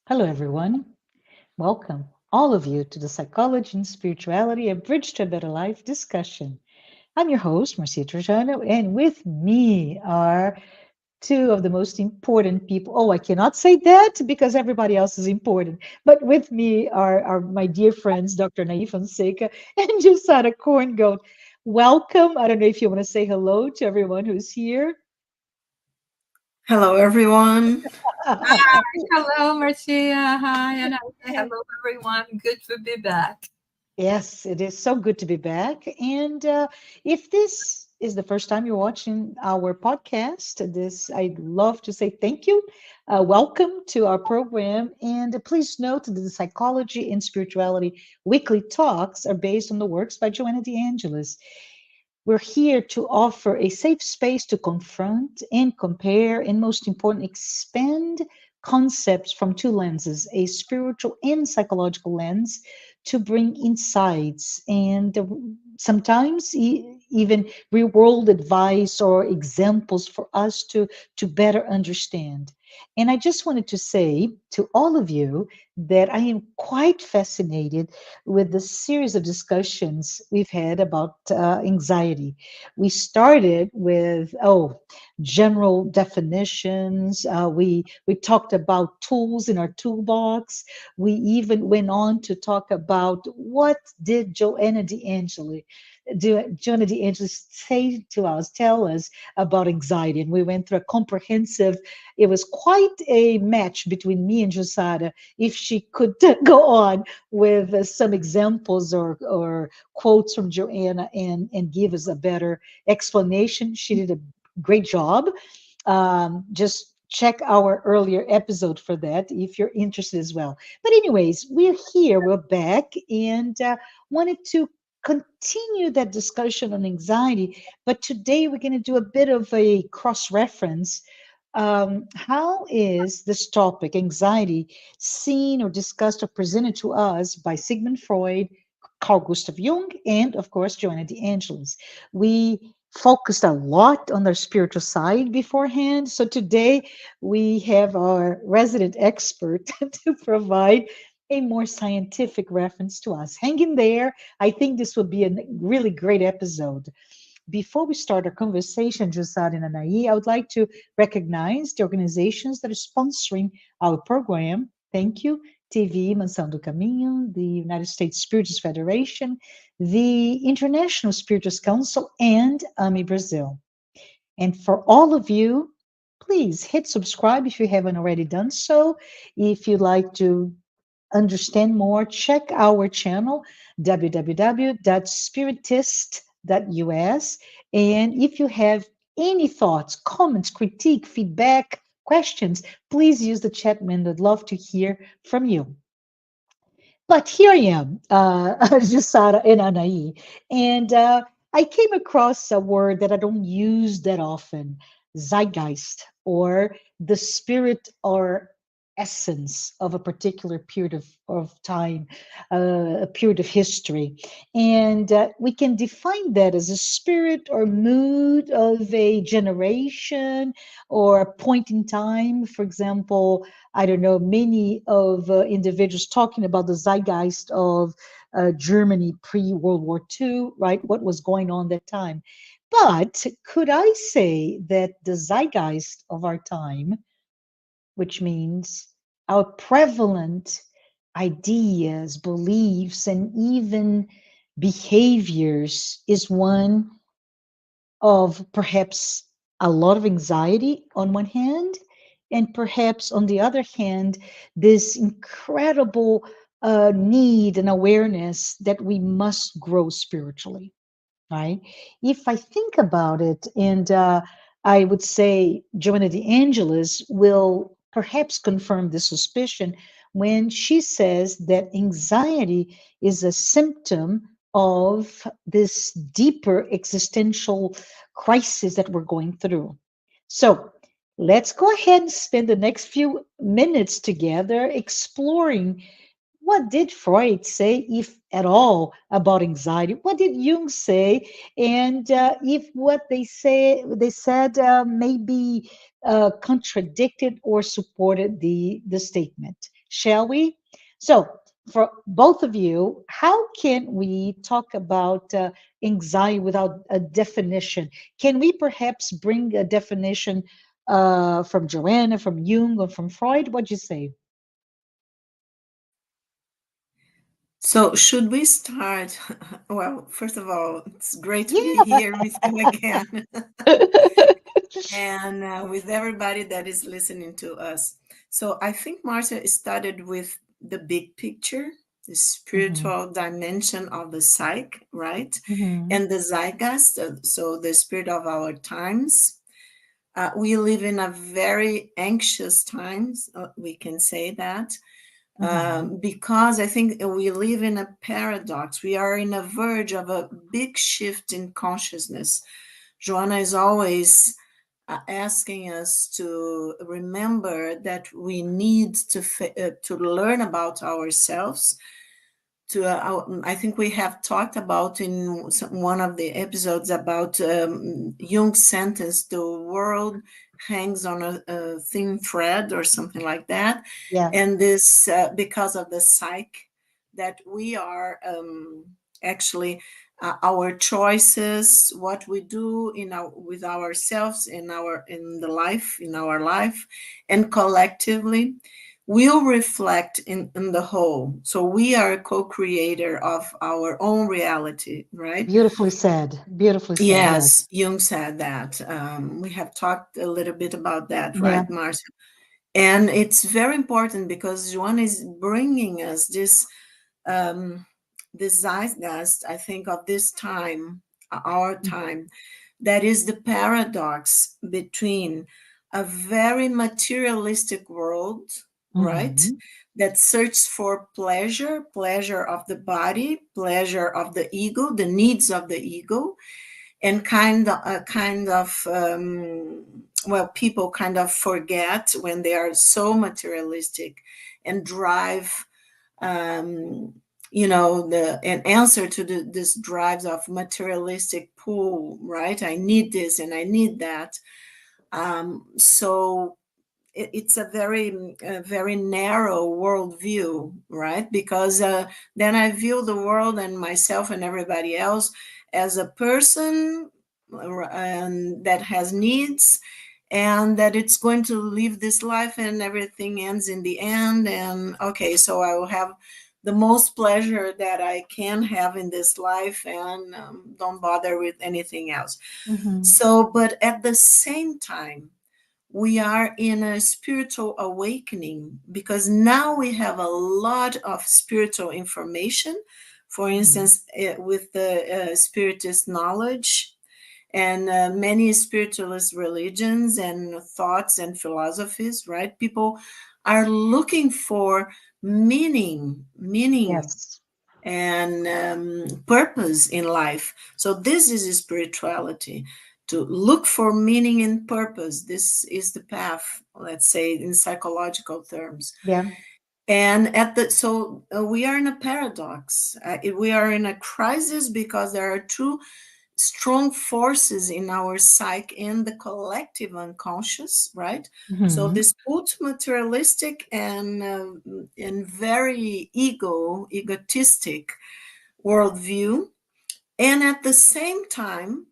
Hello, everyone. Welcome, all of you, to the Psychology and Spirituality, a Bridge to a Better Life discussion. I'm your host, Marcia Trajano, and with me are two of the most important people. Oh, I cannot say that because everybody else is important. But with me are my dear friends, Dr. Anahy Fonseca and Jussara Korngold. Welcome. I don't know if you want to say hello to everyone who's here. Hello, everyone. Hello, Marcia. Hi, and I say hello, everyone. Good to be back. Yes, it is so good to be back. And if this is the first time you're watching our podcast, I'd love to say thank you. Welcome to our program. And please note that the Psychology and Spirituality weekly talks are based on the works by Joanna de Angelis. We're here to offer a safe space to confront and compare, and most important, expand concepts from two lenses, a spiritual and psychological lens, to bring insights and sometimes even real world advice or examples for us to better understand. And I just wanted to say to all of you that I am quite fascinated with the series of discussions we've had about anxiety. We started with general definitions. We talked about tools in our toolbox. We even went on to talk about what did Joanna de Angelis say to us, tell us about anxiety, and we went through a comprehensive. It was quite a match between me and Jussara if she could go on with some examples or quotes from Joanna and give us a better explanation. She did a great job. Just check our earlier episode for that if you're interested as well. But anyways, we're here, we're back, and wanted to continue that discussion on anxiety. But today we're going to do a bit of a cross reference. How is this topic, anxiety, seen or discussed or presented to us by Sigmund Freud, Carl Gustav Jung, and of course, Joanna de Angelis? We focused a lot on their spiritual side beforehand. So today we have our resident expert to provide a more scientific reference to us. Hang in there. I think this will be a really great episode. Before we start our conversation, Jussara and Anahy, I would like to recognize the organizations that are sponsoring our program. Thank you. TV Mansão do Caminho, the United States Spiritus Federation, the International Spiritus Council, and AMI Brazil. And for all of you, please hit subscribe if you haven't already done so. If you'd like to understand more, check our channel, www.spiritist.us. And if you have any thoughts, comments, critique, feedback, questions, please use the chat window. I'd love to hear from you. But here I am, Jussara and Anahy, and I came across a word that I don't use that often, zeitgeist, or the spirit or essence of a particular period of time, a period of history. And we can define that as a spirit or mood of a generation or a point in time. For example, I don't know, many of individuals talking about the zeitgeist of Germany pre-World War II, right? What was going on that time. But could I say that the zeitgeist of our time, which means our prevalent ideas, beliefs, and even behaviors, is one of perhaps a lot of anxiety on one hand, and perhaps on the other hand, this incredible need and awareness that we must grow spiritually, right? If I think about it, and I would say Joanna de Angelis will perhaps confirm this suspicion when she says that anxiety is a symptom of this deeper existential crisis that we're going through. So let's go ahead and spend the next few minutes together exploring what did Freud say, if at all, about anxiety? What did Jung say? And if what they said maybe contradicted or supported the statement. shall we? So, for both of you, how can we talk about anxiety without a definition? Can we perhaps bring a definition from Joanna, from Jung, or from Freud? What'd you say? So, should we start? Well, first of all, it's great to be Yeah. here with you again and with everybody that is listening to us. So, I think Marcia started with the big picture, the Hmm. spiritual dimension of the psyche, right? Hmm. And the zeitgeist, so the spirit of our times. We live in a very anxious times, we can say that, Hmm. because I think we live in a paradox. We are in a verge of a big shift in consciousness. Joanna is always asking us to remember that we need to learn about ourselves. I think we have talked about in one of the episodes about Jung's sentence, the world hangs on a thin thread or something like that. Yeah, And this, because of the psyche, that we are actually our choices, what we do with ourselves in our life, and collectively will reflect in the whole. So we are a co-creator of our own reality, right? beautifully said. Beautifully said. Yes. Yes, Jung said that. We have talked a little bit about that, Yeah. right, Marcia? And it's very important because Joanna is bringing us um, this zeitgeist, I think, of this time, our time, that is the paradox between a very materialistic world, right? Hmm. That searches for pleasure, pleasure of the body, pleasure of the ego, the needs of the ego, and well, people kind of forget when they are so materialistic and drive um, the an answer to this drives of materialistic pull, right? I need this and I need that. So it's a very narrow worldview, right? Because then I view the world and myself and everybody else as a person and that has needs, and that it's going to live this life and everything ends in the end. And okay, so I will have the most pleasure that I can have in this life, and don't bother with anything else. Hmm. So, but at the same time, we are in a spiritual awakening because now we have a lot of spiritual information. For Hmm. instance, with the spiritist knowledge and many spiritualist religions and thoughts and philosophies, right? People are looking for meaning Yes. and purpose in life. So this is spirituality, to look for meaning and purpose. This is the path, let's say, in psychological terms. Yeah. And we are in a paradox. We are in a crisis because there are two strong forces in our psyche and the collective unconscious, right? So Hmm. this materialistic and very egotistic worldview, and at the same time,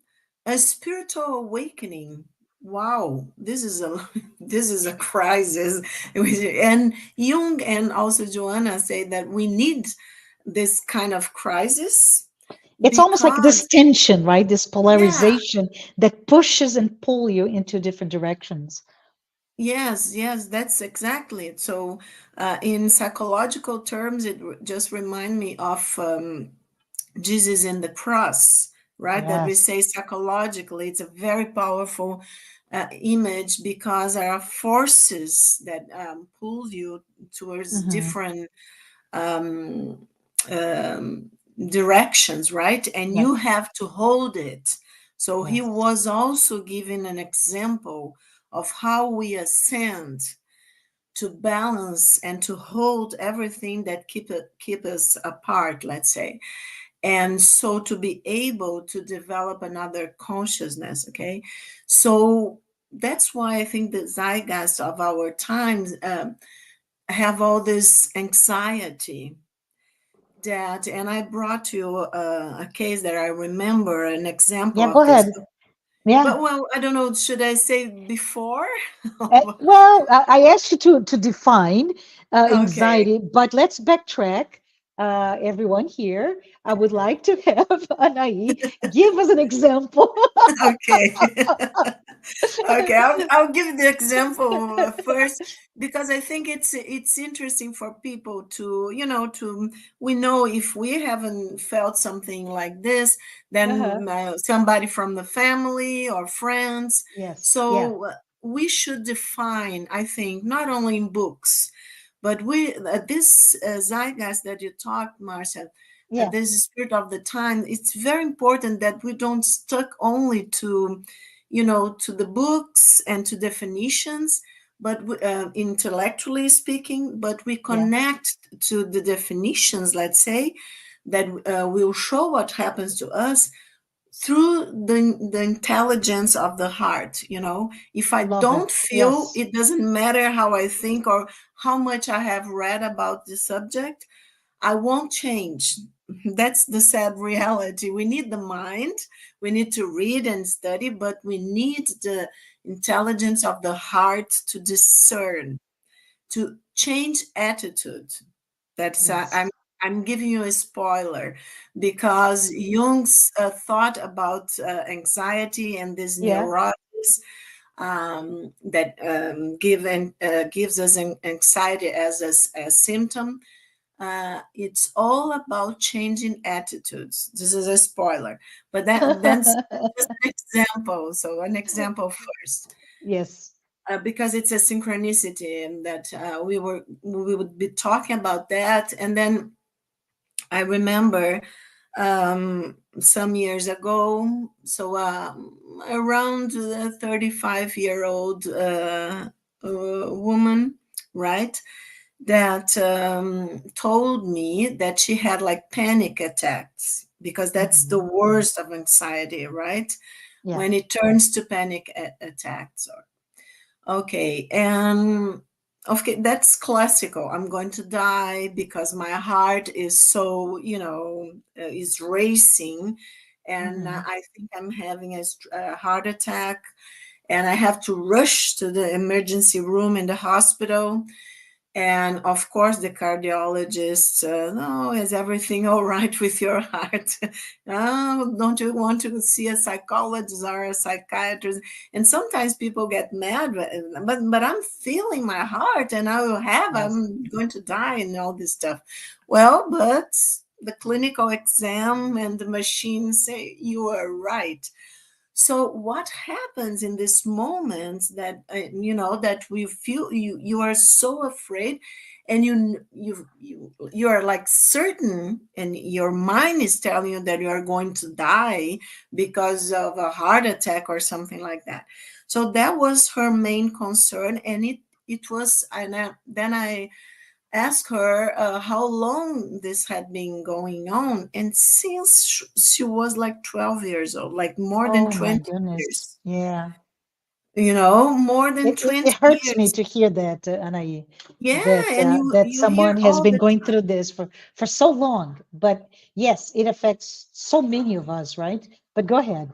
a spiritual awakening. Wow, this is a this is a crisis. And Jung and also Joanna say that we need this kind of crisis It's almost like this because tension, right? This yeah, polarization that pushes and pull you into different directions. yes, that's exactly it. So in psychological terms, just remind me of Jesus in the cross, right? That we Yes. say psychologically, it's a very powerful image because there are forces that pull you towards Hmm. different um, um, directions, right? And you Yes. have to hold it. So he Yes. was also giving an example of how we ascend to balance and to hold everything that keep us apart, let's say, and so to be able to develop another consciousness. Okay, so that's why I think the zeitgeist of our times have all this anxiety that, and I brought you a case that I remember, an example Yeah, go of this. ahead. Yeah. But well, I don't know, should I say before? Well, I asked you to define Okay. anxiety, but let's backtrack. Everyone here, I would like to have Anahy give us an example. Okay. Okay, I'll give the example first because I think it's interesting for people to, to we know if we haven't felt something like this, Uh-huh. then somebody from the family or friends. Yes. Yeah. So we should define, I think, not only in books, but we this zeitgeist that you talked, Marcia, Yeah. this spirit of the time. It's very important that we don't stuck only to to the books and to definitions, but intellectually speaking, but we Yeah. connect to the definitions, let's say, that will show what happens to us through the intelligence of the heart. If I Love don't it. feel, Yes. it doesn't matter how I think or how much I have read about the subject, I won't change. That's the sad reality. We need the mind, we need to read and study, but we need the intelligence of the heart to discern, to change attitude. That's Yes. I'm giving you a spoiler because Jung's thought about anxiety and this Yeah. neurosis that gives us anxiety as a symptom. It's all about changing attitudes. This is a spoiler, but that's just an example. So an example first, Yes. because it's a synchronicity, and that we would be talking about that, and then I remember some years ago, so around a 35-year-old woman, right? That told me that she had like panic attacks because that's the Hmm. worst of anxiety, right? Yeah. When it turns to panic attacks. Okay, and okay, that's classical. I'm going to die because my heart is so, is racing, and Hmm. I think I'm having a heart attack, and I have to rush to the emergency room in the hospital. And of course, the cardiologist, no, is everything all right with your heart? Oh, don't you want to see a psychologist or a psychiatrist? And sometimes people get mad, but I'm feeling my heart and Yes. I'm going to die and all this stuff. Well, but the clinical exam and the machine say you are right. So what happens in this moment that that we feel you are so afraid, and you are like certain, and your mind is telling you that you are going to die because of a heart attack or something like that. So that was her main concern, and it was, and then I asked her how long this had been going on. And since she was like 12 years old, like more than Oh my 20 goodness. years, Yeah. more than It 20 hurts me years. to hear that, Anaí, Yeah, and that you hear someone has all been the going time. through this for so long. But yes, it affects so many of us, right? But go ahead.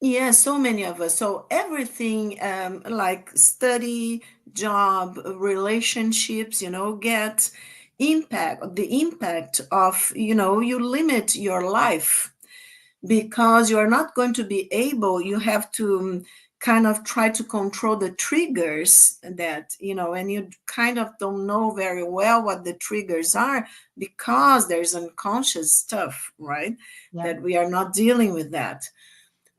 Yeah, so many of us. So everything, like study, job, relationships, get the impact of, you limit your life because you're not going to be able, you have to kind of try to control the triggers that, and you kind of don't know very well what the triggers are because there's unconscious stuff, right? Yeah. That we are not dealing with that.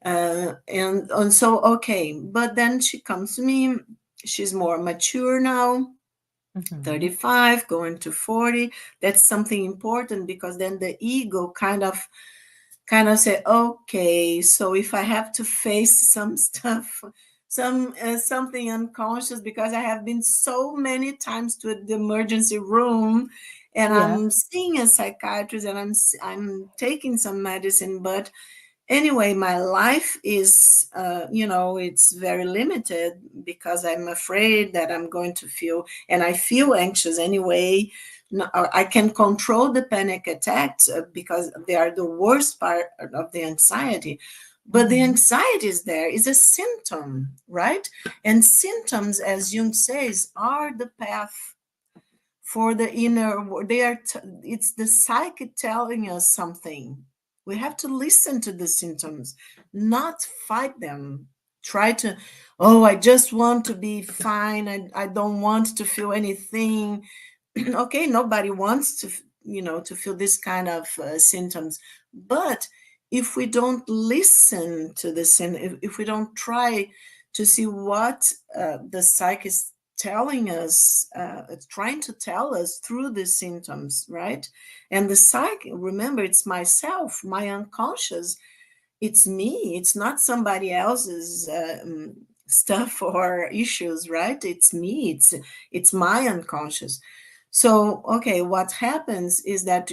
And so, okay, but then she comes to me, she's more mature now, Hmm. 35 going to 40. That's something important because then the ego kind of say, okay, so if I have to face some stuff, something unconscious, because I have been so many times to the emergency room, and Yeah. I'm seeing a psychiatrist, and I'm taking some medicine, but Anyway, my life is, it's very limited because I'm afraid that I'm going to feel, and I feel anxious anyway. I can control the panic attacks because they are the worst part of the anxiety. But the anxiety is there, is a symptom, right? And symptoms, as Jung says, are the path for the inner. It's the psyche telling us something. We have to listen to the symptoms, not fight them. Try to, oh, I just want to be fine. I don't want to feel anything. Okay, nobody wants to, to feel this kind of symptoms. But if we don't listen to the if we don't try to see what the psyche is telling us, trying to tell us through the symptoms, right? And the psyche, remember, it's myself, my unconscious. It's me. It's not somebody else's stuff or issues, right? It's me. It's my unconscious. So, okay, what happens is that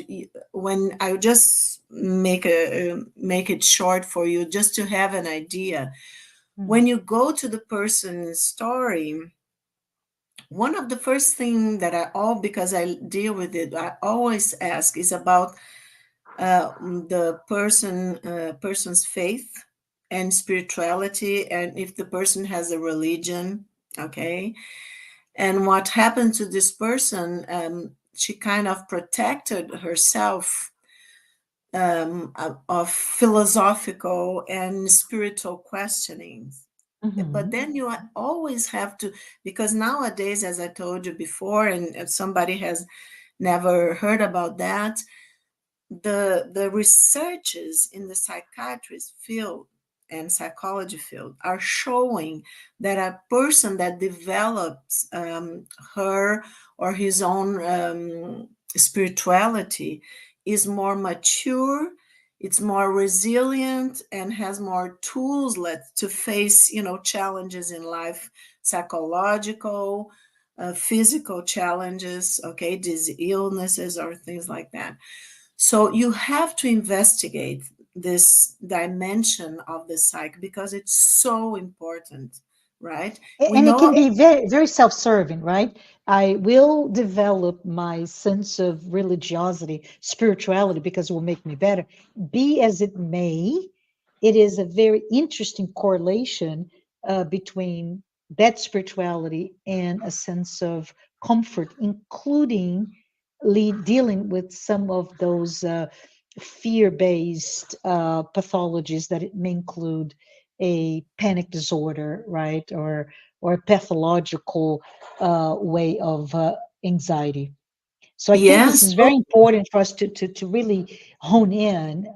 when I just make it short for you, just to have an idea, when you go to the person's story, one of the first thing that because I deal with it, I always ask is about the person's faith and spirituality, and if the person has a religion, okay. And what happened to this person, she kind of protected herself of philosophical and spiritual questionings. But then you always have to, because nowadays, as I told you before, and if somebody has never heard about that, the researches in the psychiatrist field and psychology field are showing that a person that develops her or his own spirituality is more mature, it's more resilient, and has more tools to face, challenges in life, psychological, physical challenges, okay, these illnesses or things like that. So you have to investigate this dimension of the psyche because it's so important, right? We And it know. can be very, very self-serving, right? I will develop my sense of religiosity, spirituality, because it will make me better. Be as it may, it is a very interesting correlation between that spirituality and a sense of comfort, including dealing with some of those fear-based pathologies that it may include a panic disorder, right, or a pathological way of anxiety. So I think this Yes. is very important for us to really hone in.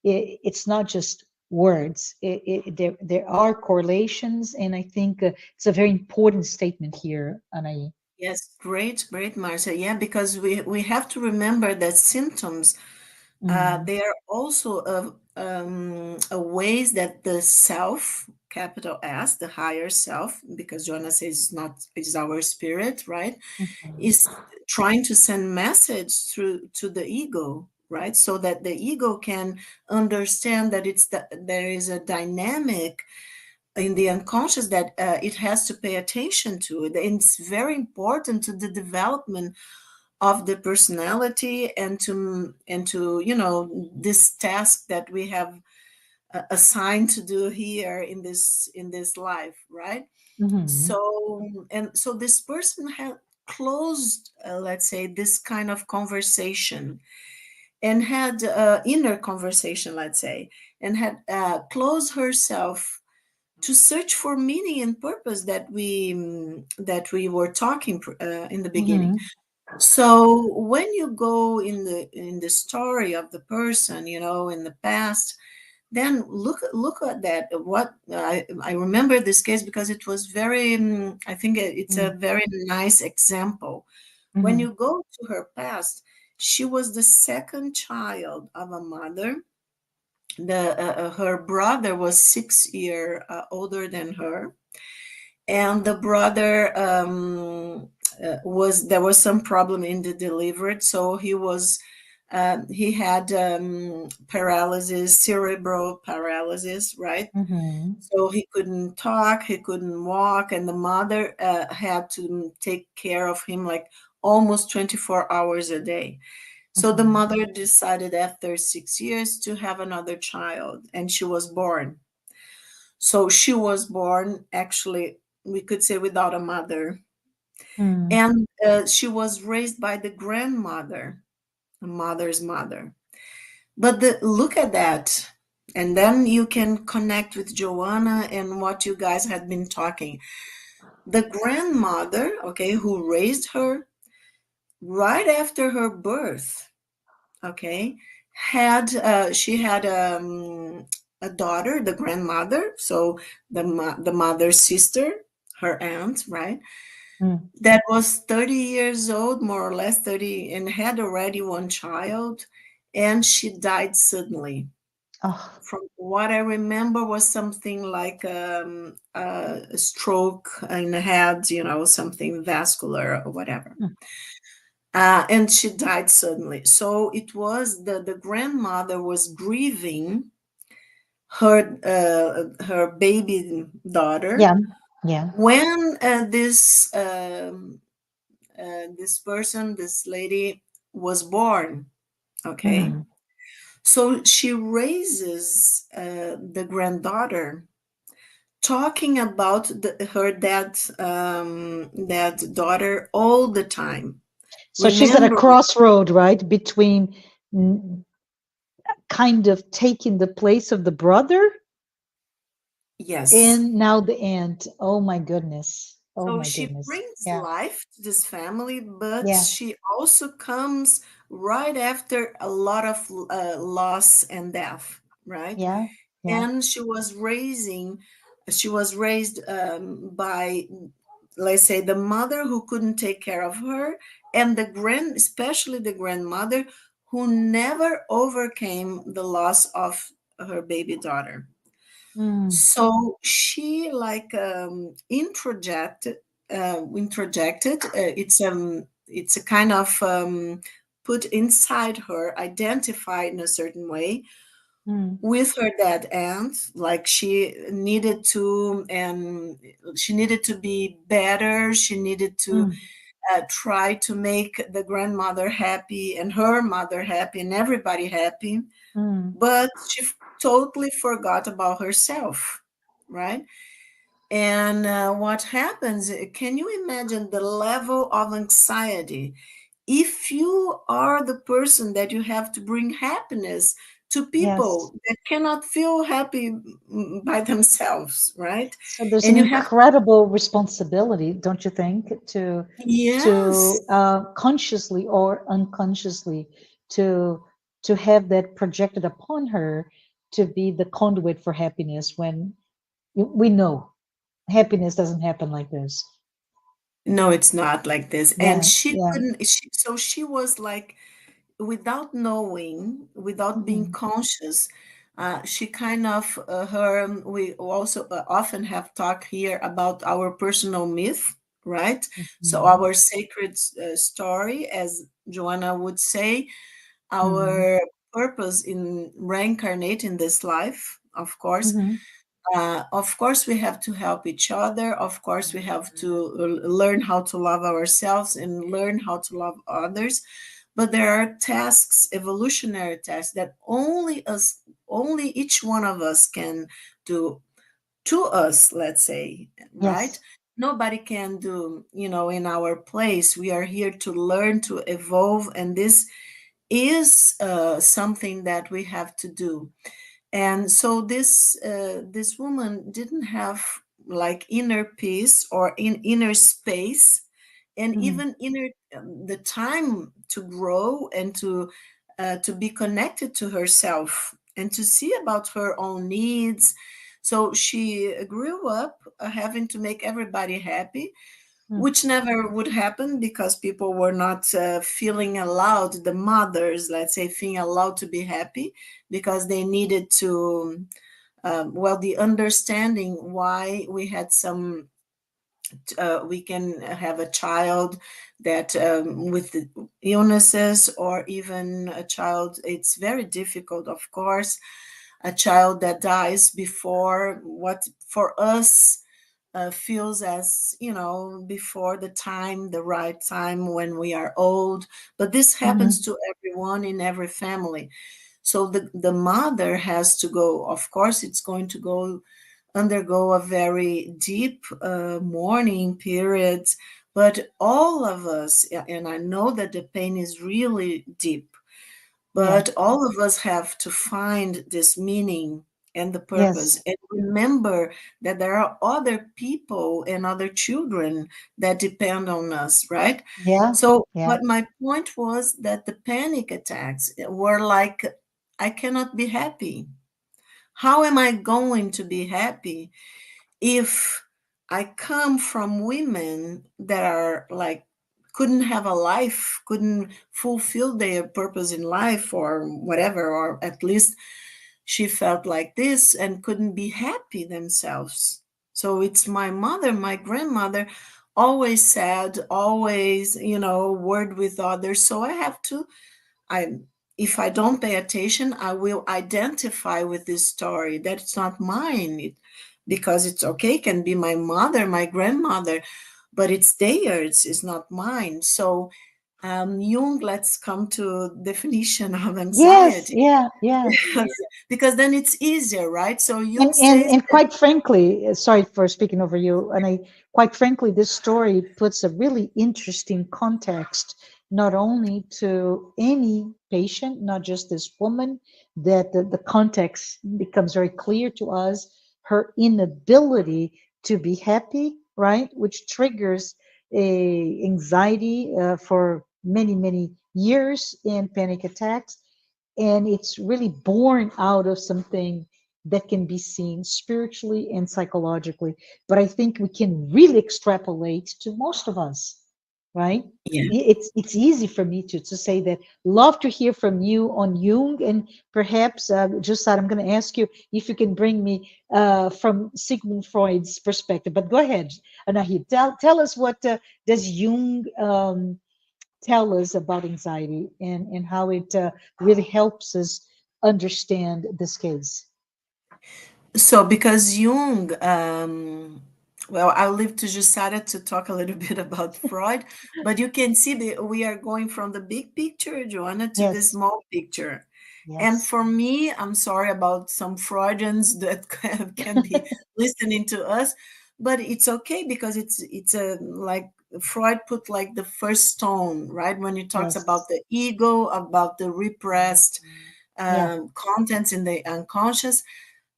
It's not just words. There are correlations, and I think it's a very important statement here, Anahy. Yes, great, great, Marcia. Yeah, because we have to remember that symptoms, Mm, they are also a ways that the self, capital S, the higher self, because Joanna says it's not, it's our spirit, right? mhm, Is trying to send message through to the ego, right? So that the ego can understand that there is a dynamic in the unconscious that it has to pay attention to. And it's very important to the development of the personality and to this task that we have assigned to do here in this life, right? mhm, So this person had closed, let's say, this kind of conversation, and had inner conversation, let's say, and had closed herself to search for meaning and purpose that we were talking in the beginning. mhm, So when you go in the story of the person, in the past, then look at that. What I remember this case because it was very. I think it's a mhm, very nice example. When mhm, you go to her past, she was the second child of a mother. Her brother was 6 years older than her, and the brother was there was some problem in the delivery, so he was He had paralysis, cerebral paralysis, right? Mm-hmm. So he couldn't talk, he couldn't walk, and the mother had to take care of him like almost 24 hours a day. So the Mm-hmm. mother decided after 6 years to have another child, and she was born. So she was born, actually, we could say without a mother. Mm. And she was raised by the grandmother, the mother's mother. But look at that. And then you can connect with Joanna and what you guys had been talking. The grandmother, okay, who raised her right after her birth, okay, had she had a daughter, the grandmother, so the mother's sister, her aunt, right? Mm. That was 30 years old, more or less 30, and had already one child, and she died suddenly. Oh. From what I remember, was something like a stroke in the head, something vascular or whatever. Mm. And she died suddenly. So it was the grandmother was grieving her baby daughter Yeah. Yeah. when this person, this lady, was born. Okay, Mm. so she raises the granddaughter, talking about her that daughter all the time. So she's at a Remember, crossroad, right? Between mm, kind of taking the place of the brother yes. and now the aunt. Oh my goodness. Oh So my she goodness. brings Yeah. life to this family, but Yeah. she also comes right after a lot of loss and death, right? Yeah. Yeah. And she was raised by, let's say, the mother who couldn't take care of her, and especially the grandmother, who never overcame the loss of her baby daughter. Mm. So she like introjected. It's a kind of put inside her, identified in a certain way Mm. with her dead aunt. Like she needed to be better. She needed to Mm. try to make the grandmother happy and her mother happy and everybody happy, Mm. but she totally forgot about herself, right? And what happens, can you imagine the level of anxiety if you are the person that you have to bring happiness to Yes. people that cannot feel happy by themselves, right? So there's an And you have, incredible responsibility, don't you think, yes. to consciously or unconsciously to to have that projected upon her to be the conduit for happiness when we know happiness doesn't happen like this. No, it's not like this. And Yeah, yeah. so she was like, without knowing, without being Hmm. conscious, she kind of her. We also often have talked here about our personal myth, right? So Hmm. our sacred story, as Joanna would say, Hmm. our purpose in reincarnating this life, of course. Hmm. Of course, we have to help each other. Of course, we have to learn how to love ourselves and learn how to love others. But there are tasks, evolutionary tasks, that only each one of us can do to us, let's say, right? Yes, Nobody can do, in our place. We are here to learn, to evolve, and this is something that we have to do. And so this woman didn't have like inner peace or inner space, and mm, even inner the time to grow and to be connected to herself and to see about her own needs. So she grew up having to make everybody happy, mm, which never would happen because people were not feeling allowed, the mothers, let's say, feeling allowed to be happy, because they needed to, well, the understanding why we had some We can have a child that with the illnesses, or even a child, it's very difficult, of course, a child that dies before what for us feels as, before the time, the right time when we are old. But this happens Hmm. to everyone in every family. So the mother has to go, of course, it's going to go undergo a very deep mourning period. But all of us, and I know that the pain is really deep, Yeah. but all of us have to find this meaning and the purpose, Yes. and remember that there are other people and other children that depend on us, right? Yeah. So, Yeah. but my point was that the panic attacks were like, I cannot be happy. How am I going to be happy if I come from women that are like, couldn't have a life, couldn't fulfill their purpose in life or whatever, or at least she felt like this and couldn't be happy themselves. So it's my mother, my grandmother always said, always, word with others. So I have to, I if I don't pay attention, I will identify with this story. That's not mine. Because it's okay, it can be my mother, my grandmother, but it's theirs, it's not mine. So Jung, let's come to definition of Yes. anxiety. Yeah. Yeah. Because then it's easier, right? So Jung And and says and that, quite frankly, sorry for speaking over you, and I quite frankly, this story puts a really interesting context, not only to any patient, not just this woman, that the context becomes very clear to us, her inability to be happy, right, which triggers a anxiety for many, many years and panic attacks, and it's really born out of something that can be seen spiritually and psychologically. But I think we can really extrapolate to most of us, right? yeah. It's easy for me to say that. Love to hear from you on Jung, and perhaps just that I'm going to ask you if you can bring me from Sigmund Freud's perspective. But go ahead, Anahy, tell us what does Jung tell us about anxiety, and how it really helps us understand this case. So because Jung, well, I'll leave to Jussara to talk a little bit about Freud, but you can see that we are going from the big picture, Joanna, to the Yes, small picture. And yes, for me, I'm sorry about some Freudians that can be listening to us, but it's okay because it's a like Freud put like the first stone, right? When he talks about yes, the ego, about the repressed yeah, contents in the unconscious,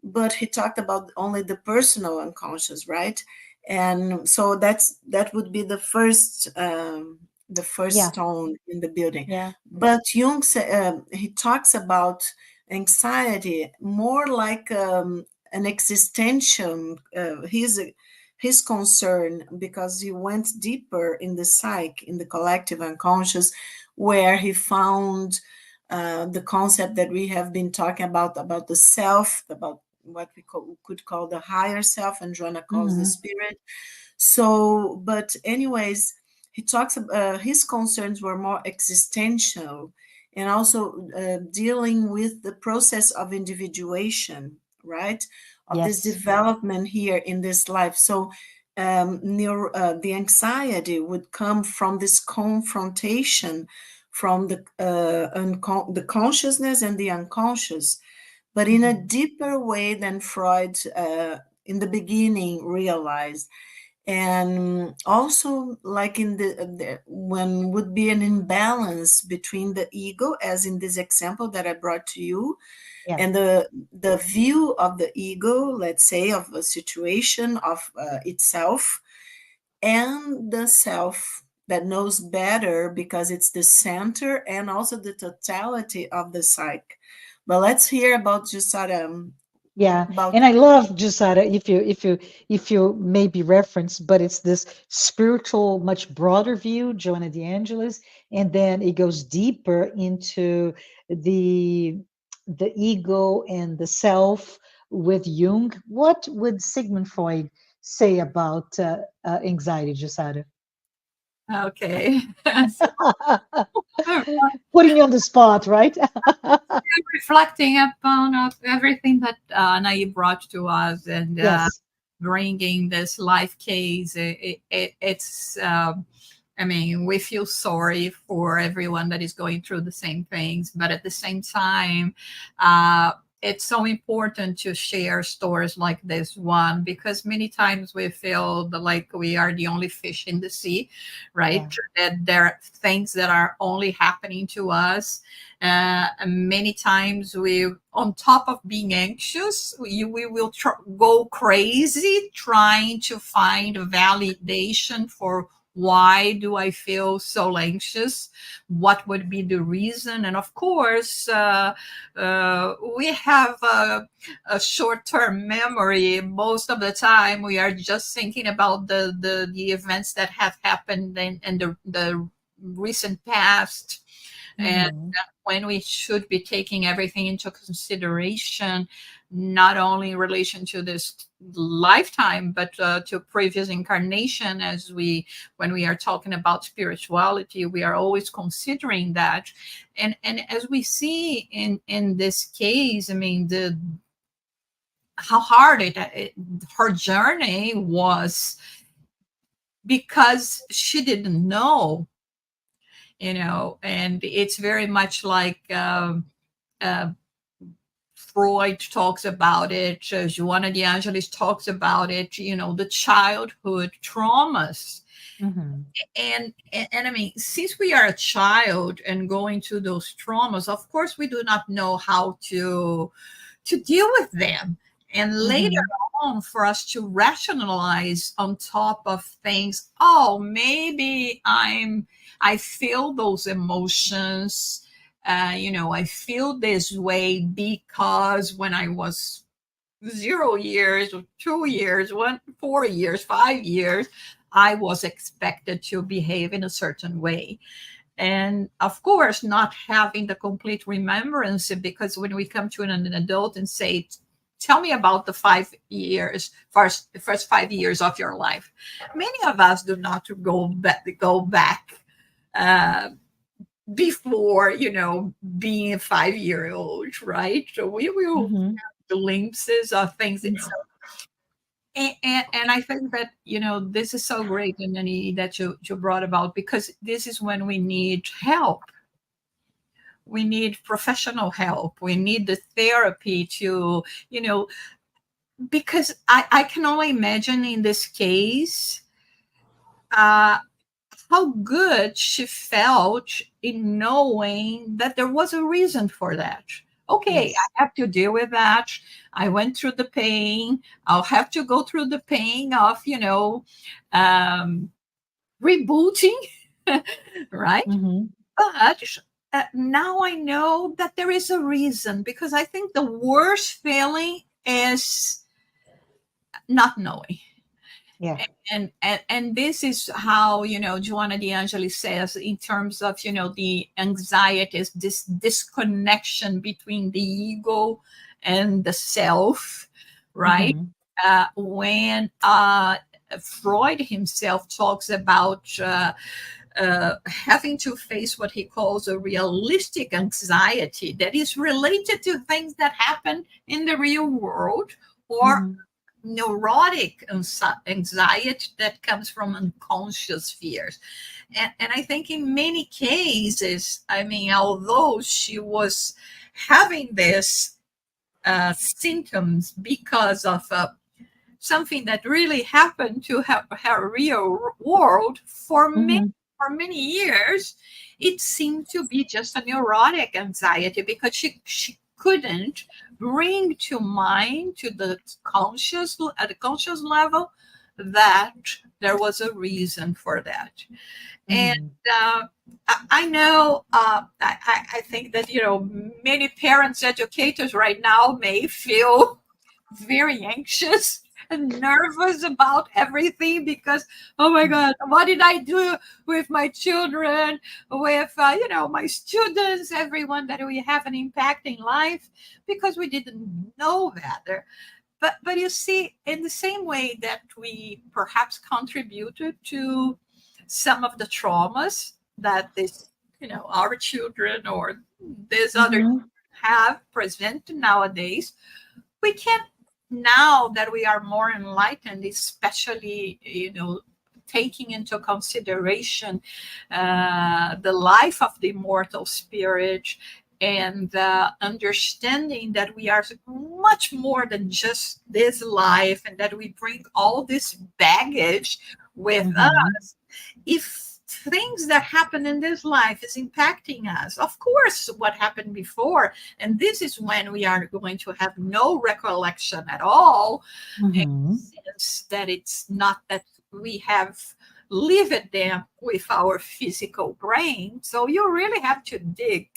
but he talked about only the personal unconscious, right? And so that would be the first yeah, stone in the building. yeah, But Jung he talks about anxiety more like an existential his concern, because he went deeper in the psyche, in the collective unconscious, where he found the concept that we have been talking about the self, about what could call the higher self, and Joanna calls the hmm, spirit. So, but anyways, he talks. His concerns were more existential, and also dealing with the process of individuation, right? Of this yes, development here in this life. So, the anxiety would come from this confrontation, from the consciousness and the unconscious, but in a hmm, deeper way than Freud in the beginning realized. And also, like in when would be an imbalance between the ego, as in this example that I brought to you, yeah, and the view of the ego, let's say, of a situation of itself, and the self that knows better because it's the center and also the totality of the psyche. But let's hear about Jussara, yeah. about. And I love Jusada, if you maybe reference, but it's this spiritual, much broader view, Joanna de Angelis, and then it goes deeper into the ego and the self with Jung. What would Sigmund Freud say about anxiety, Jussara? Okay. So, Putting you on the spot, right? reflecting upon everything that Anahy brought to us, and Yes. bringing this life case, it's I mean, we feel sorry for everyone that is going through the same things, but at the same time, uh, it's so important to share stories like this one, because many times we feel like we are the only fish in the sea, right? Yeah. That there are things that are only happening to us. Many times we, on top of being anxious, we will go crazy trying to find validation for why do I feel so anxious, what would be the reason. And of course, we have a short-term memory. Most of the time we are just thinking about the events that have happened in the recent past. And Hmm. when we should be taking everything into consideration, not only in relation to this lifetime, but to previous incarnation. As we, when we are talking about spirituality, we are always considering that. And as we see in this case, I mean, the how hard her journey was, because she didn't know, and it's very much like uh, Freud talks about it, Joanna de Angelis talks about it, the childhood traumas. Hmm. And I mean, since we are a child and going through those traumas, of course we do not know how to deal with them. And later Hmm. on, for us to rationalize on top of things, oh, maybe I feel those emotions. I feel this way because when I was 0 years, or 2 years, 4 years, 5 years, I was expected to behave in a certain way. And of course, not having the complete remembrance, because when we come to an adult and say, tell me about the 5 years, first 5 years of your life, many of us do not go back uh, before, being a 5 year old, right? So we will Hmm. glimpses of things. And I think that, this is so great, and that you brought about, because this is when we need help. We need professional help. We need the therapy to, because I can only imagine in this case uh, how good she felt in knowing that there was a reason for that. Okay, Yes. I have to deal with that. I went through the pain. I'll have to go through the pain of, um, rebooting, right? Hmm. But now I know that there is a reason, because I think the worst feeling is not knowing. Yeah. And this is how, Joanna de Angelis says, in terms of, the anxiety, is this disconnection between the ego and the self, right? Hmm. When Freud himself talks about having to face what he calls a realistic anxiety that is related to things that happen in the real world, or Hmm. neurotic anxiety that comes from unconscious fears. And I think in many cases, I mean, although she was having this symptoms because of something that really happened to her real world, Hmm. for many years, it seemed to be just a neurotic anxiety, because she couldn't bring to mind, to the conscious, at the conscious level, that there was a reason for that. And Hmm. I know, I think that, many parents, educators right now may feel very anxious and nervous about everything, because, oh my God, what did I do with my children, with my students, everyone that we have an impact in life, because we didn't know better. but you see, in the same way that we perhaps contributed to some of the traumas that this, our children or these other Mm-hmm. have present nowadays, we can, now that we are more enlightened, especially, taking into consideration the life of the immortal spirit, and understanding that we are much more than just this life, and that we bring all this baggage with Mm-hmm. us. If things that happen in this life is impacting us, of course, what happened before, and this is when we are going to have no recollection at all, in Mm-hmm. the sense that it's not that we have lived them with our physical brain. So you really have to dig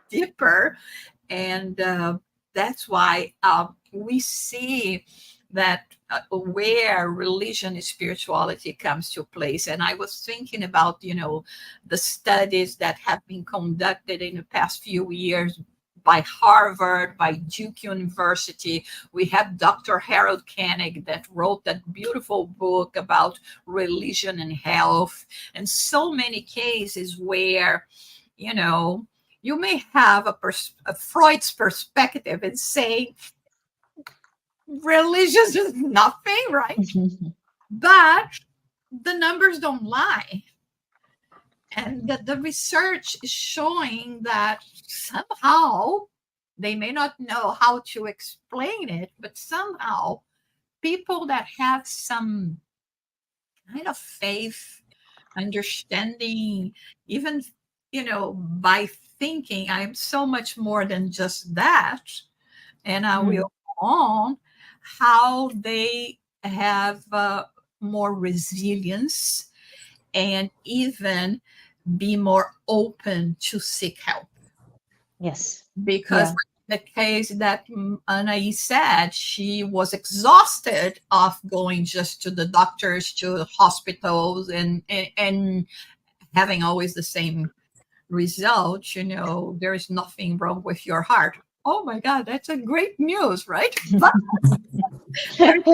deeper, and that's why we see that where religion and spirituality comes to place. And I was thinking about, the studies that have been conducted in the past few years by Harvard, by Duke University. We have Dr. Harold Koenig that wrote that beautiful book about religion and health, and so many cases where, you know, you may have a Freud's perspective and say religion is nothing, right? Mm-hmm. But the numbers don't lie. And the research is showing that somehow they may not know how to explain it, but somehow people that have some kind of faith, understanding, even, by thinking I'm so much more than just that, and I will go on, how they have more resilience, and even be more open to seek help. Yes. Because Yeah. the case that Anahy said, she was exhausted of going just to the doctors, to hospitals, and having always the same result. There is nothing wrong with your heart. Oh my God, that's a great news, right? But there's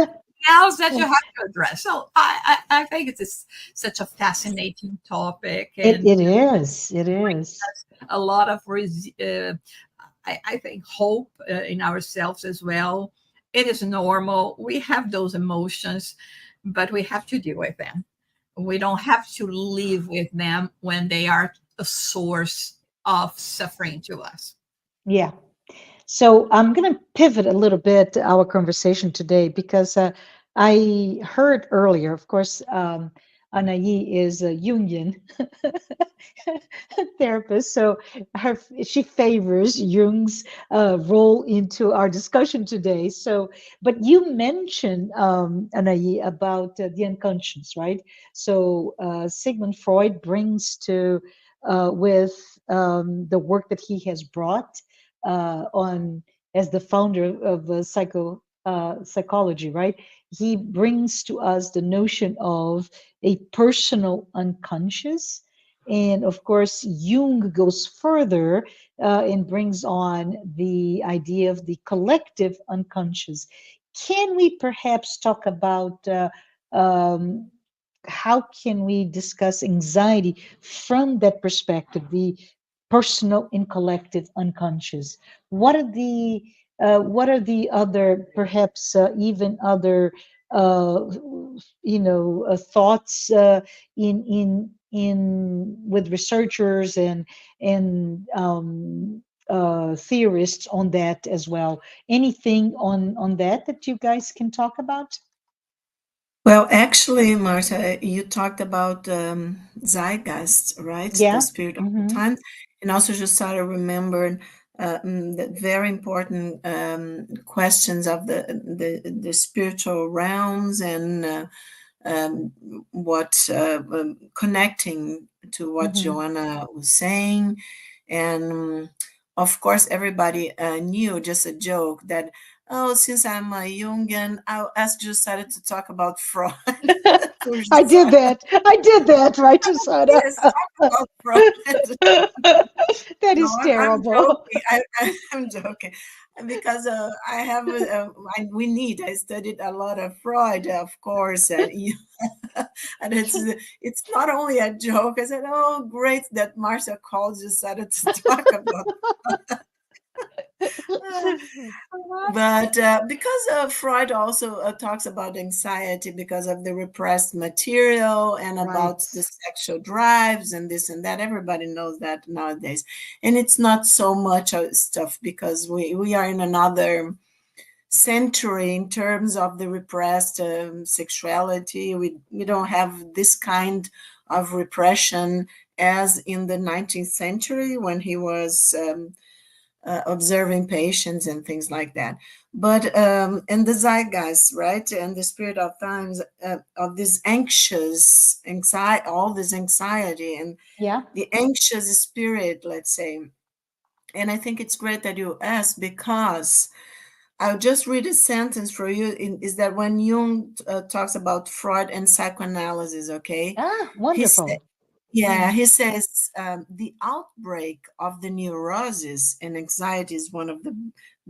else that you have to address. So I think it's such a fascinating topic, It and it is. It is. a lot of I think hope in ourselves as well. It is normal. We have those emotions, but we have to deal with them. We don't have to live with them when they are a source of suffering to us. Yeah. So I'm going to pivot a little bit our conversation today because I heard earlier, of course, Anahy is a Jungian therapist, so she favors Jung's role into our discussion today. So, but you mentioned Anahy about the unconscious, right? So Sigmund Freud brings to with the work that he has brought on as the founder of psychology, right? He brings to us the notion of a personal unconscious. And of course, Jung goes further and brings on the idea of the collective unconscious. Can we perhaps talk about um, how can we discuss anxiety from that perspective, the personal and collective unconscious? What are the other, perhaps even other, uh, thoughts in with researchers and theorists on that as well? Anything on that you guys can talk about? Well, actually, Marta, you talked about zeitgeist, right? The Yeah. spirit of the Mm-hmm. time. And also Jussara remembered the very important questions of the spiritual realms and um, what connecting to what Mm-hmm. Joanna was saying. And of course, everybody knew, just a joke, that Oh, since I'm a Jungian, I'll ask Jussara to talk about Freud. To I did Jussara. that. I did that, right, Jussara? Yes, talk about Freud. That No, is I'm terrible. joking. I'm joking because I have we need. I studied a lot of Freud, of course, and and it's not only a joke. I said, "Oh, great that Marcia called decided to talk about." But because Freud also talks about anxiety because of the repressed material and Right. about the sexual drives and this and that, everybody knows that nowadays. And it's not so much stuff because we are in another century in terms of the repressed sexuality. We don't have this kind of repression as in the 19th century when he was observing patients and things like that. But and the zeitgeist, right, and the spirit of times of this anxious anxiety, all this anxiety and Yeah. the anxious spirit, let's say. And I think it's great that you asked because I'll just read a sentence for you. Is that when Jung talks about Freud and psychoanalysis, okay? Ah, He said, wonderful. yeah, Mm. he says the outbreak of the neurosis and anxiety is one of the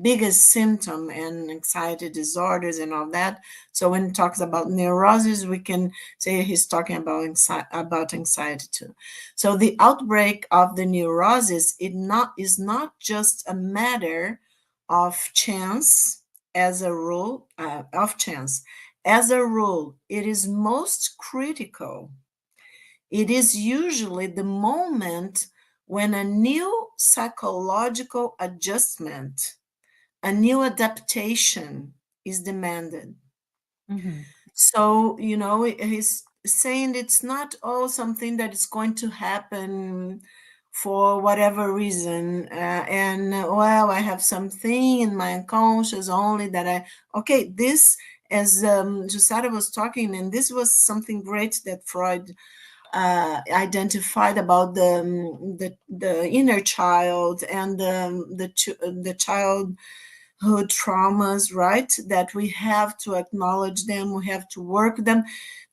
biggest symptom and anxiety disorders and all that. So when he talks about neurosis, we can say he's talking about anxiety too. So the outbreak of the neurosis is not just a matter of chance as a rule, of chance. As a rule, it is most critical. It is usually the moment when a new psychological adjustment, a new adaptation is demanded. Hmm. So, he's saying it's not all something that is going to happen for whatever reason. Well, I have something in my unconscious only that okay, this, as Jussara was talking, and this was something great that Freud identified about the inner child and the childhood traumas, right? That we have to acknowledge them, we have to work them.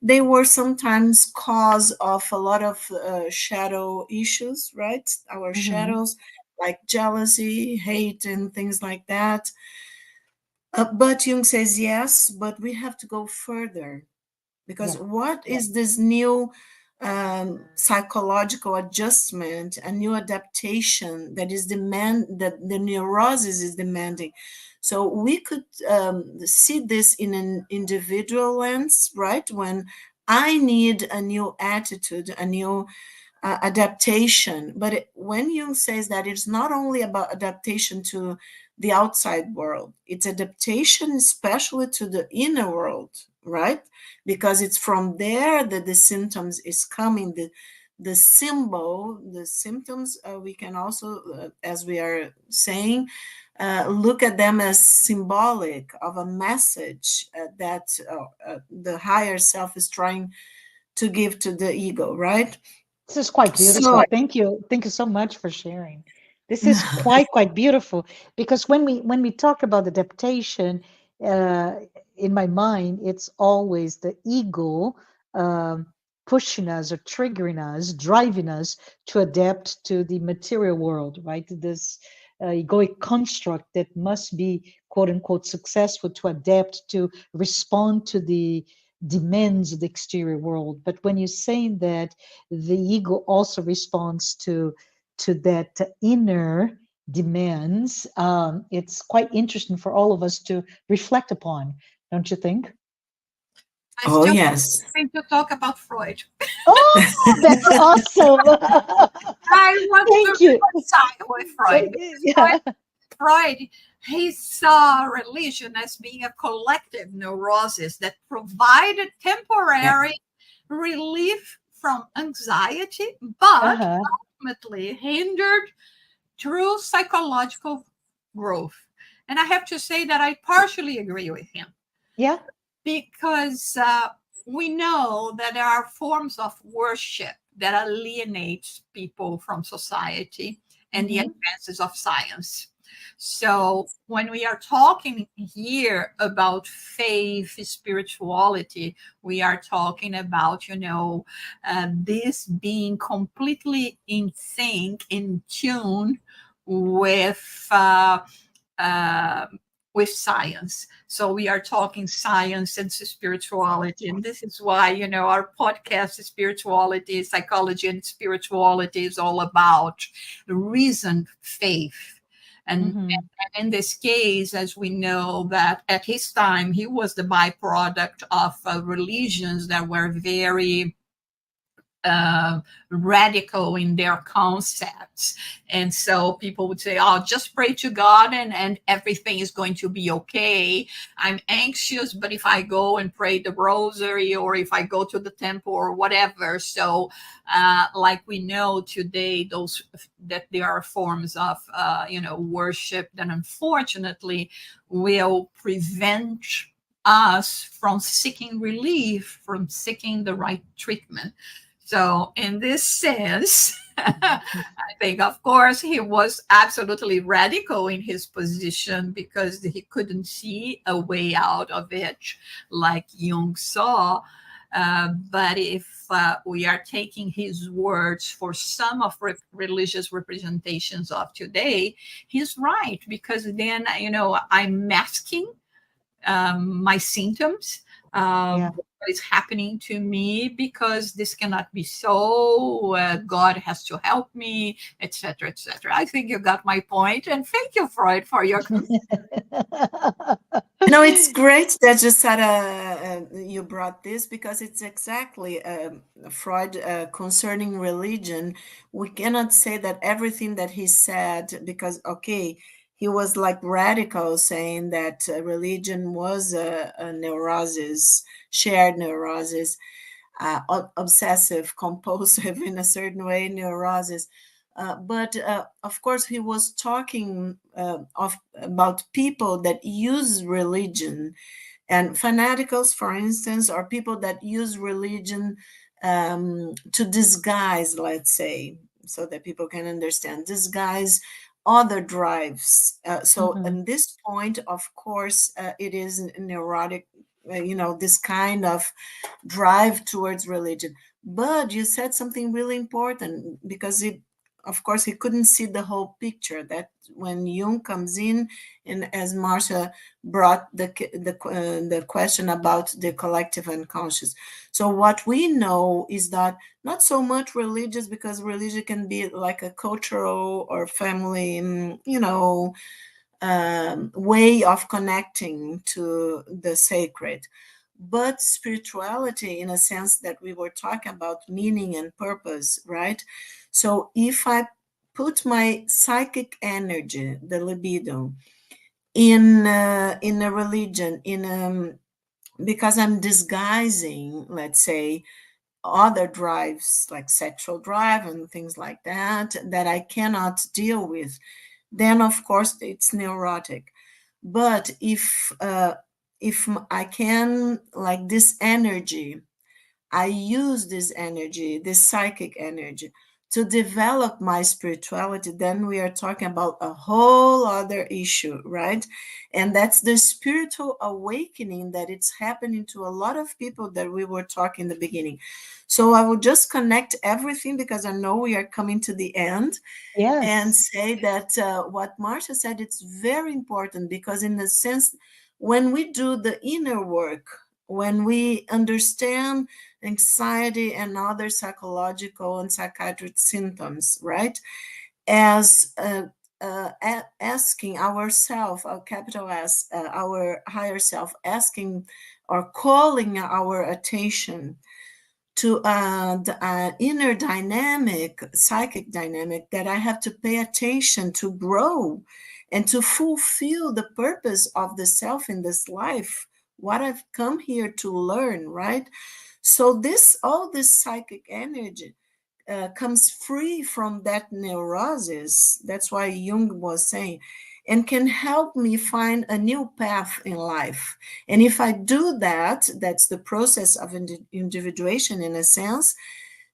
They were sometimes cause of a lot of shadow issues, right? Our Hmm. shadows, like jealousy, hate, and things like that. But Jung says yes, but we have to go further because Yeah. what is this new psychological adjustment, a new adaptation that the neurosis is demanding? So we could see this in an individual lens, right? When I need a new attitude, a new adaptation. But when Jung says that it's not only about adaptation to the outside world, it's adaptation especially to the inner world, right? Because it's from there that the symptoms is coming. The symptoms, we can also, as we are saying, look at them as symbolic of a message that the higher self is trying to give to the ego, right? This is quite So, beautiful. Thank you. Thank you so much for sharing. This is quite beautiful because when we talk about adaptation, uh, in my mind, it's always the ego um, pushing us or triggering us, driving us to adapt to the material world, right? This egoic construct that must be quote unquote successful to adapt to respond to the demands of the exterior world. But when you're saying that the ego also responds to that inner demands, it's quite interesting for all of us to reflect upon, don't you think? I oh still yes. want to talk about Freud. Oh, that's awesome. I want to Thank you. reconcile with Freud. Yeah. Freud, he saw religion as being a collective neurosis that provided Yeah. temporary relief from anxiety, but Uh-huh. ultimately hindered true psychological growth. And I have to say that I partially agree with him Yeah. because we know that there are forms of worship that alienate people from society and the Hmm. advances of science. So when we are talking here about faith, spirituality, we are talking about, this being completely in sync, in tune with uh, with science. So we are talking science and spirituality, and this is why our podcast, spirituality, psychology, and spirituality, is all about reason, faith. And, Mhm. and in this case, as we know that at his time, he was the byproduct of religions that were very uh, radical in their concepts. And so people would say, oh, just pray to God and everything is going to be okay. I'm anxious, but if I go and pray the rosary or if I go to the temple or whatever. So, like we know today, that there are forms of, worship that unfortunately will prevent us from seeking relief, from seeking the right treatment. So, in this sense, I think, of course, he was absolutely radical in his position because he couldn't see a way out of it like Jung saw. But if we are taking his words for some of religious representations of today, he's right, because then, I'm masking my symptoms, Yeah. what is happening to me, because this cannot be so. God has to help me, etc., etc. I think you got my point, and thank you, Freud, for your. It's great that Jussara, you brought this, because it's exactly Freud concerning religion. We cannot say that everything that he said, because, okay, he was like radical, saying that religion was a neurosis, shared neurosis, obsessive compulsive in a certain way neurosis. But of course, he was talking about people that use religion, and fanaticals, for instance, are people that use religion to disguise, let's say, so that people can understand, disguise other drives. So, Mhm. in this point, of course, it is neurotic, this kind of drive towards religion. But you said something really important, because of course, he couldn't see the whole picture. That when Jung comes in, and as Marcia brought the question about the collective unconscious. So what we know is that not so much religious, because religion can be like a cultural or family, way of connecting to the sacred. But spirituality, in a sense that we were talking about meaning and purpose, right? So if I put my psychic energy, the libido, in a religion, because I'm disguising, let's say, other drives like sexual drive and things like that I cannot deal with, then of course it's neurotic. But if I can, like, this energy, I use this energy, this psychic energy, to develop my spirituality, then we are talking about a whole other issue, right? And that's the spiritual awakening that it's happening to a lot of people that we were talking in the beginning. So I will just connect everything, because I know we are coming to the end, and Yes. say that what Marcia said, it's very important, because in the sense, when we do the inner work, when we understand anxiety and other psychological and psychiatric symptoms, right, as asking ourself, our capital S, our higher self, asking or calling our attention to the inner dynamic, psychic dynamic, that I have to pay attention to grow and to fulfill the purpose of the self in this life, what I've come here to learn, right? So all this psychic energy comes free from that neurosis. That's why Jung was saying, and can help me find a new path in life. And if I do that, that's the process of individuation in a sense,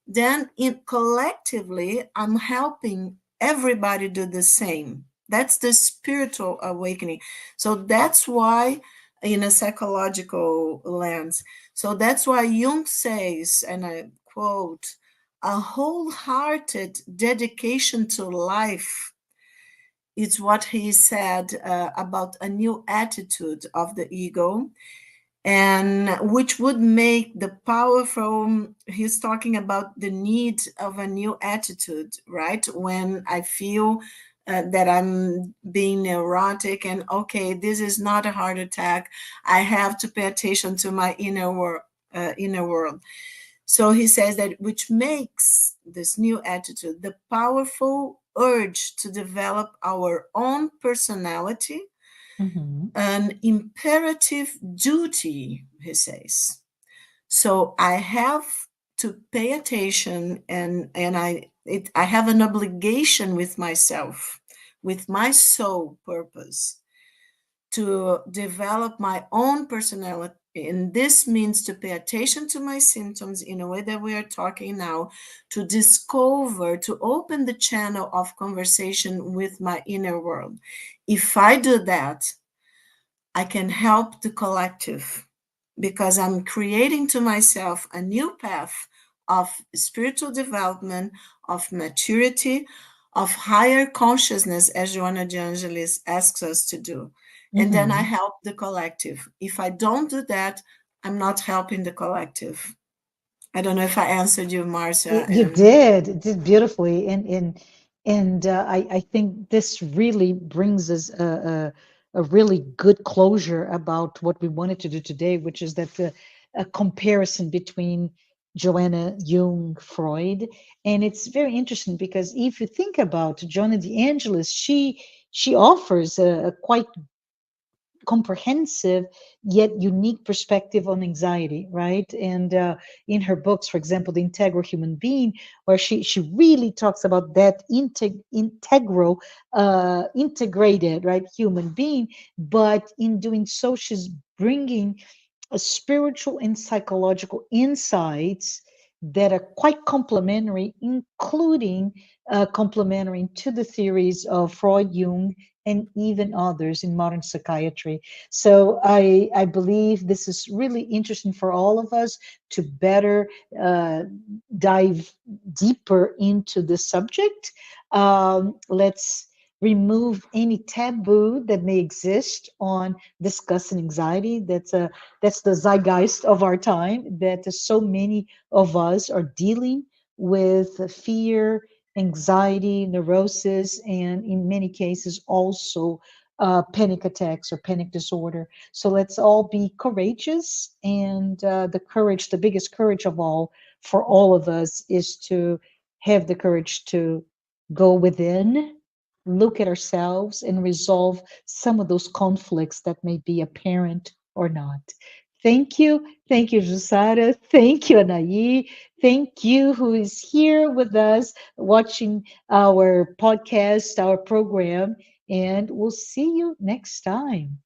then collectively, I'm helping everybody do the same. That's the spiritual awakening. So that's why, in a psychological lens, so that's why Jung says, and I quote, a wholehearted dedication to life. It's what he said about a new attitude of the ego, and which would make the powerful. He's talking about the need of a new attitude, right? When I feel that I'm being neurotic, and okay, this is not a heart attack, I have to pay attention to my inner world. So he says that which makes this new attitude the powerful urge to develop our own personality, Mhm. an imperative duty, he says. So I have to pay attention, and I have an obligation with myself, with my soul purpose, to develop my own personality. And this means to pay attention to my symptoms in a way that we are talking now, to discover, to open the channel of conversation with my inner world. If I do that, I can help the collective, because I'm creating to myself a new path of spiritual development, of maturity, of higher consciousness, as Joanna de Angelis asks us to do. And then I Mhm. help the collective. If I don't do that, I'm not helping the collective. I don't know if I answered you, Marcia. You And did. It did beautifully, and I think this really brings us a really good closure about what we wanted to do today, which is that a comparison between Joanna, Jung, Freud, and it's very interesting because if you think about Joanna de Angelis, she offers a quite comprehensive yet unique perspective on anxiety, right? And in her books, for example, The Integral Human Being, where she really talks about that integral, integrated, right, human being. But in doing so, she's bringing spiritual and psychological insights that are quite complementary, including complementary to the theories of Freud, Jung, and even others in modern psychiatry. So I believe this is really interesting for all of us to better uh, dive deeper into the subject. Let's remove any taboo that may exist on discussing anxiety. That's the zeitgeist of our time, that so many of us are dealing with fear, anxiety, neurosis, and in many cases also panic attacks or panic disorder. So let's all be courageous, and the courage, the biggest courage of all for all of us, is to have the courage to go within, look at ourselves, and resolve some of those conflicts that may be apparent or not. Thank you. Thank you, Jussara. Thank you, Anahy. Thank you, who is here with us watching our podcast, our program, and we'll see you next time.